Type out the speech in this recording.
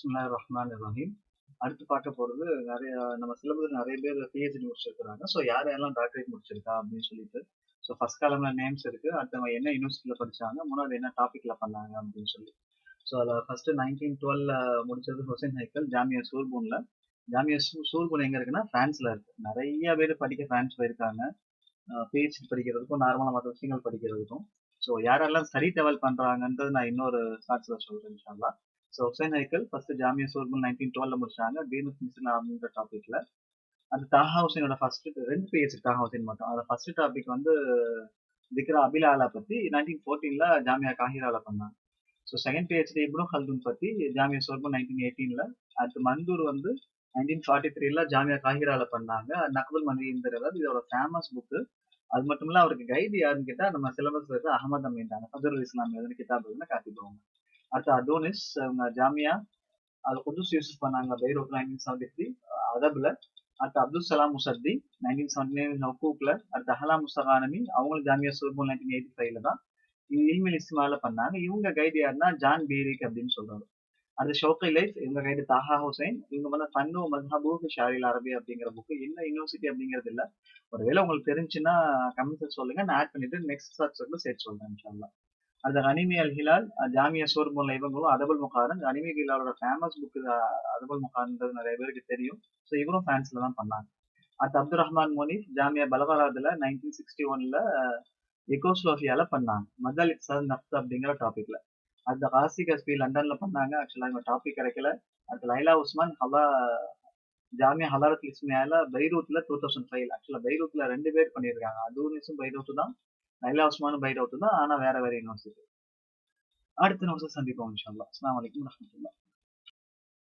பிஸ்மில்லாஹிர் ரஹ்மானிர் ரஹீம். அடுத்து பார்க்க போறது நெறைய நம்ம சிலபஸ்ல நெறைய பேர் பிஹெச்டி முடிச்சிருக்காங்க. ஸோ யார் யாரெல்லாம் டாக்டரேட் முடிச்சிருக்கா அப்படின்னு சொல்லிட்டு. ஸோ ஃபர்ஸ்ட் காலம்ல நேம்ஸ் இருக்கு. அடுத்தவங்க என்ன யூனிவர்சிட்டியில படிச்சாங்க, மூணாவது என்ன டாபிக்ல பண்ணாங்க அப்படின்னு சொல்லி. ஸோ அதில் ஃபர்ஸ்ட் 1912 முடிச்சது ஹுசைன் ஹைக்கல் ஜாமியா சூர்பூன்ல. ஜாமியா சூர்பூன் எங்க இருக்குன்னா பிரான்ஸ்ல இருக்கு. நிறைய பேர் படிக்க பிரான்ஸ் போயிருக்காங்க. பிஹெச்டி படிக்கிறதுக்கும் நார்மலா மற்ற விஷயங்கள் படிக்கிறதுக்கும். ஸோ யாரெல்லாம் ஸ்டடி ட்ராவல் பண்றாங்கன்றது நான் இன்னொரு ஷார்ட்ஸ்ல சொல்றேன் இன்ஷா அல்லாஹ். ஸோ ஹுசைன் ஹைக்கல் ஃபர்ஸ்ட் ஜாமியா சூர்பூன் 1912 முடிச்சாங்க. தீனுல் இஸ்லாம் அப்படின்ற டாபிக்ல. அது தாஹா ஹுசைனோட ஃபர்ஸ்ட் ரெண்டு பிஹெச்டி தாஹா ஹுசைன் மட்டும். அதில் ஃபர்ஸ்ட் டாபிக் வந்து திக்ரா அபில் ஆலா பத்தி 1914ல ஜாமியா காஹிரால பண்ணாங்க. ஸோ செகண்ட் பிஹெச்டி இப்னு ஹல்துன் பத்தி ஜாமியா சோர்பன் 1918ல. அடுத்து மந்தூர் வந்து 1943ல ஜாமியா காஹிரால பண்ணாங்க. நக்புல் மணிங்கிறவர் இதோட ஃபேமஸ் புக்கு. அது மட்டும் இல்ல அவருக்கு கைடு யாருன்னு கேட்டா நம்ம சிலபஸ்ல இருக்க அகமது அமீன் தான். ஃபஜ்ருல் இஸ்லாம் எழுதின கிதாப் எழுதின காட்டிடுவாங்க. அடுத்து அதோனிஸ் அவங்க ஜாமியா அது குதுஸ் யூசுப் பண்ணாங்க பைரூட் 1973 அதப்ல. அடுத்து அப்துல் சலாம் முசத்தி 1979 ஹுக்கூக்ல. அடுத்து அஹலா முஸ்தகானமி அவங்களும் ஜாமியா சோர்பூன் 1985ல தான் இல்மில் இஸ்மால பண்ணாங்க. இவங்க கைடு யாருன்னா ஜான் பீரிக் அப்படின்னு சொல்றாரு. அது ஷோக்கை லைஃப் இவங்க கைடு தாஹா ஹுசைன். இவங்க வந்து ஃபன்னு மத்ஹபு ஷாரில் அரபி அப்படிங்கிற புக்கு. என்ன யூனிவர்சிட்டி அப்படிங்கிறது இல்ல. ஒருவேளை உங்களுக்கு தெரிஞ்சுன்னா கமெண்ட்ஸ் சொல்லுங்க. நான் ஆட் பண்ணிட்டு நெக்ஸ்ட் சப்ஜெக்ட்ல சேர்த்து சொல்றேன் இன்ஷா அல்லாஹ். அடுத்த கனிமி அல் ஹிலால் ஜாமியா சோர்பூன்ல இவங்களும் அதபுல் முகாரன். கனிமி ஹிலாலோட ஃபேமஸ் புக்கு அதபுல் முகாரன்றது நிறைய பேருக்கு தெரியும். ஸோ இவரும் பிரான்ஸ்ல தான் பண்ணாங்க. அடுத்து அப்துல் ரஹ்மான் முனீப் ஜாமியா பலகராதுல 1961ல எகோஸ்லோவியால பண்ணாங்க. மதல் இக்சாத் நஃப்த் அப்படிங்கிற டாபிக்ல. அடுத்த காசி கஸ்பி லண்டன்ல பண்ணாங்க. ஆக்சுவலா இவங்க டாபிக் கிடைக்கல. அடுத்து லைலா உஸ்மான் ஜாமியா ஹலாரத் இஸ்மியால பைரூட்ல 2005. ஆக்சுவலா பைரூட்ல ரெண்டு பேர் பண்ணியிருக்காங்க. அதூனிஸும் பைரூட் தான். லைலா உஸ்மானும் பைரூட் தான். ஆனா வேற வேற யூனிவர்சிட்டி. அடுத்த நிமிஷம் சந்திப்போம் இன்ஷா அல்லாஹ். அஸ்ஸலாமு அலைக்கும் வரஹ்மத்துல்லாஹ்.